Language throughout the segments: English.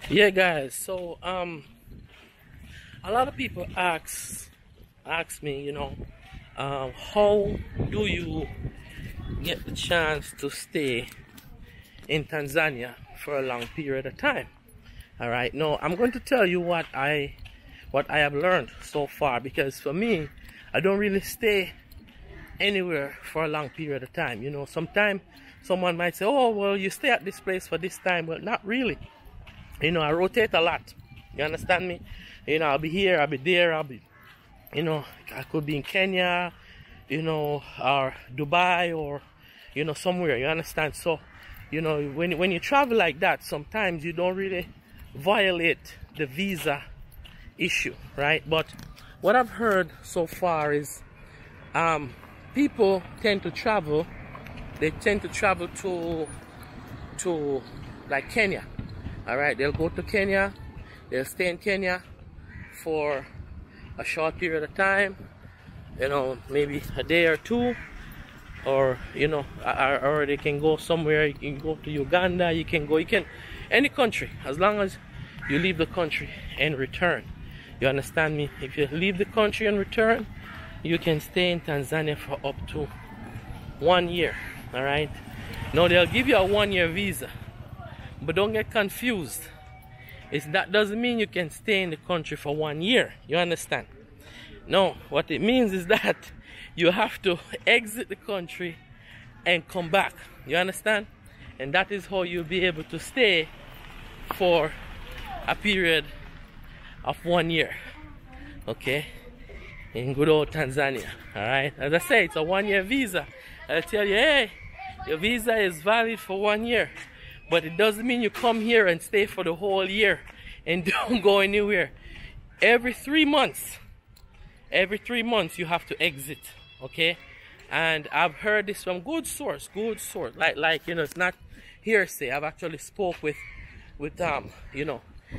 Yeah, guys. So a lot of people ask me, how do you get the chance to stay in Tanzania for a long period of time? All right. No, I'm going to tell you what I have learned so far, because for me, I don't really stay anywhere for a long period of time. Sometimes someone might say, "Oh, well, you stay at this place for this time." Well, not really. I rotate a lot. You understand me? I'll be here, I'll be there, I could be in Kenya, or Dubai, or, somewhere. You understand? So, when you travel like that, sometimes you don't really violate the visa issue, right? But what I've heard so far is people tend to travel. They tend to travel to like Kenya. All right, they'll go to Kenya, they'll stay in Kenya for a short period of time, maybe a day or two, or or they can go somewhere. You can go to Uganda, you can any country, as long as you leave the country and return. You understand me? If you leave the country and return, you can stay in Tanzania for up to 1 year. All right, now they'll give you a 1-year visa. But don't get confused. That doesn't mean you can stay in the country for 1 year. You understand? No, what it means is that you have to exit the country and come back. You understand? And that is how you'll be able to stay for a period of 1 year. Okay? In good old Tanzania. Alright? As I say, it's a 1-year visa. I'll tell you, hey, your visa is valid for 1 year. But it doesn't mean you come here and stay for the whole year and don't go anywhere. Every 3 months you have to exit, okay? And I've heard this from good source, like it's not hearsay. I've actually spoke with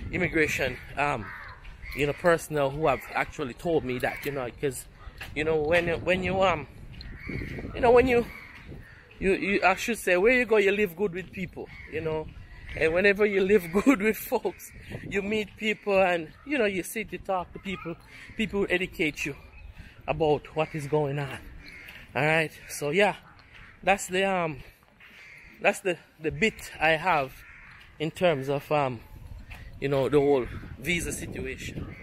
immigration personnel who have actually told me that, because I should say, where you go, you live good with people, and whenever you live good with folks, you meet people, and you sit to talk to people educate you about what is going on. All right, so yeah, that's the bit I have in terms of the whole visa situation.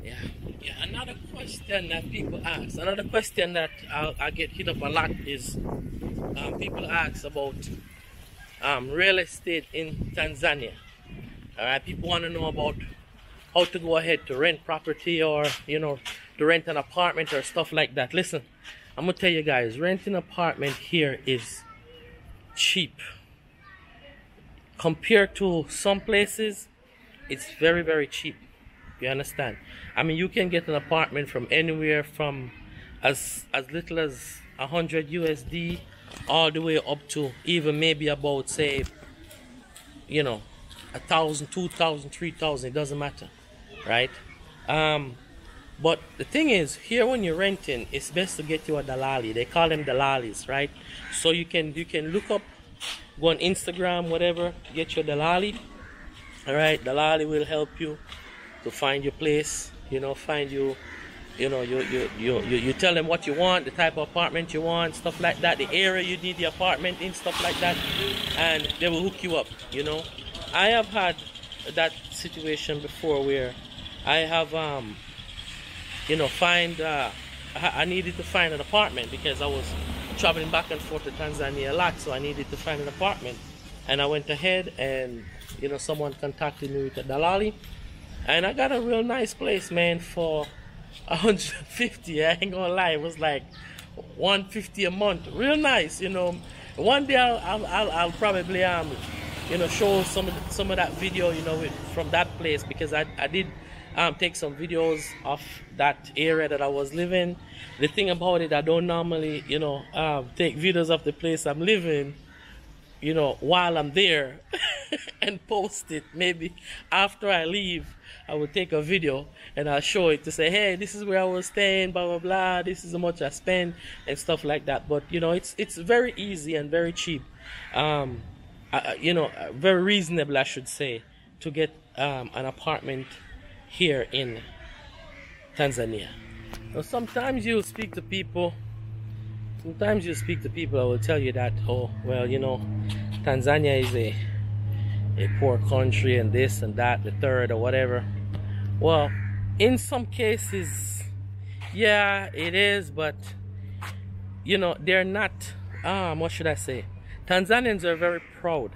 Yeah, another question that people ask, another question that I get hit up a lot is people ask about real estate in Tanzania. Alright, people want to know about how to go ahead to rent property, or to rent an apartment or stuff like that. Listen, I'm gonna tell you guys, renting an apartment here is cheap. Compared to some places, it's very, very cheap. You understand? I mean, you can get an apartment from anywhere from as little as 100 USD all the way up to even maybe about, say, 1,000, 2,000, 3,000. It doesn't matter, right? But the thing is, here when you're renting, it's best to get you a dalali. They call them dalalis, right? So you can look up, go on Instagram, whatever, get your dalali. All right, dalali will help you to find your place. Find you. You tell them what you want, the type of apartment you want, stuff like that, the area you need the apartment in, stuff like that, and they will hook you up. I have had that situation before where I have I needed to find an apartment because I was traveling back and forth to Tanzania a lot, so I needed to find an apartment, and I went ahead and someone contacted me with a dalali, and I got a real nice place, man, for 150. I ain't gonna lie, it was like 150 a month. Real nice, One day I'll probably show some of that video, from that place, because I did take some videos of that area that I was living. The thing about it, I don't normally take videos of the place I'm living while I'm there and post it. Maybe after I leave, I will take a video and I'll show it to say, hey, this is where I was staying, blah blah blah, this is how much I spend and stuff like that. But it's very easy and very cheap, very reasonable, I should say, to get an apartment here in Tanzania. Now, sometimes you speak to people. Sometimes you speak to people that will tell you that, oh, well, you know, Tanzania is a poor country and this and that, the third or whatever. Well, in some cases, yeah, it is, but you know, they're not, what should I say? Tanzanians are very proud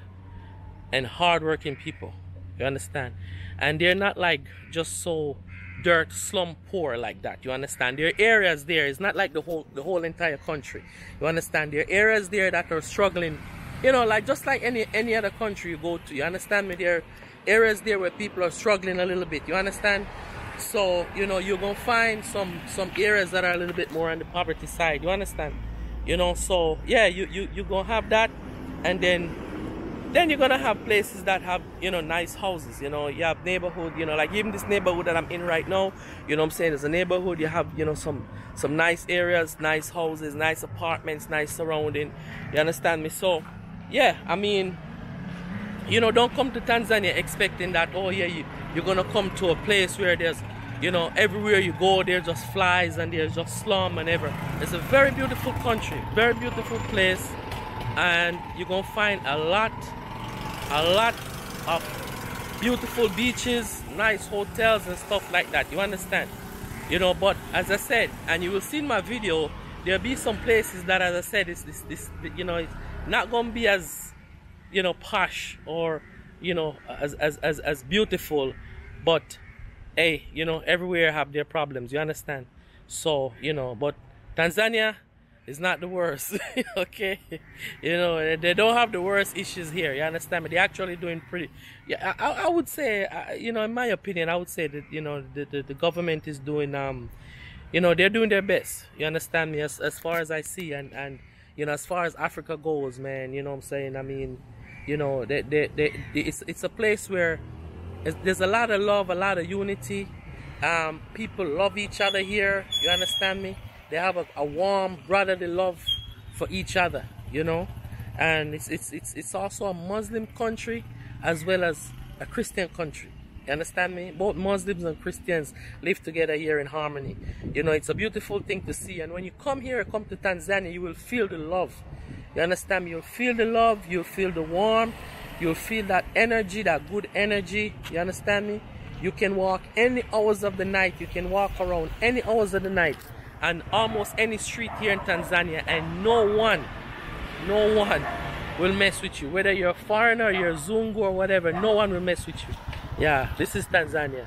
and hardworking people. You understand? And they're not like just so dirt slum poor like that. You understand? There are areas there. It's not like the whole entire country. You understand? There are areas there that are struggling. You know, like just like any other country you go to. You understand me? There are areas there where people are struggling a little bit. You understand? So, you know, you're gonna find some areas that are a little bit more on the poverty side. You understand? You know, so yeah, you're gonna have that, and then you're gonna have places that have, you know, nice houses. You know, you have neighborhood, you know, like even this neighborhood that I'm in right now, you know what I'm saying, there's a neighborhood, you have, you know, some nice areas, nice houses, nice apartments, nice surrounding. You understand me? So yeah, I mean, you know, don't come to Tanzania expecting that, oh yeah, you're gonna come to a place where there's, you know, everywhere you go there's just flies and there's just slum and ever. It's a very beautiful country, very beautiful place, and you're gonna find a lot of beautiful beaches, nice hotels and stuff like that. You understand? You know, but as I said, and you will see in my video, there'll be some places that, as I said, is this you know, it's not gonna be as, you know, posh or, you know, as beautiful, but hey, you know, everywhere have their problems. You understand? So, you know, but Tanzania is not the worst. Okay, you know, they don't have the worst issues here. You understand me? They're actually doing pretty. Yeah, I would say, you know, in my opinion, I would say that, you know, the government is doing, you know, they're doing their best. You understand me? As far as I see, and you know, as far as Africa goes, man, you know what I'm saying? I mean, you know, it's a place where there's a lot of love, a lot of unity. People love each other here. You understand me? They have a warm brotherly love for each other, you know. And it's also a Muslim country as well as a Christian country. You understand me? Both Muslims and Christians live together here in harmony. You know, it's a beautiful thing to see. And when you come here, come to Tanzania, you will feel the love. You understand me? You'll feel the love, you'll feel the warmth, you'll feel that energy, that good energy. You understand me? You can walk any hours of the night, you can walk around any hours of the night and almost any street here in Tanzania, and no one will mess with you. Whether you're a foreigner, you're a Zungu or whatever, no one will mess with you. Yeah, this is Tanzania.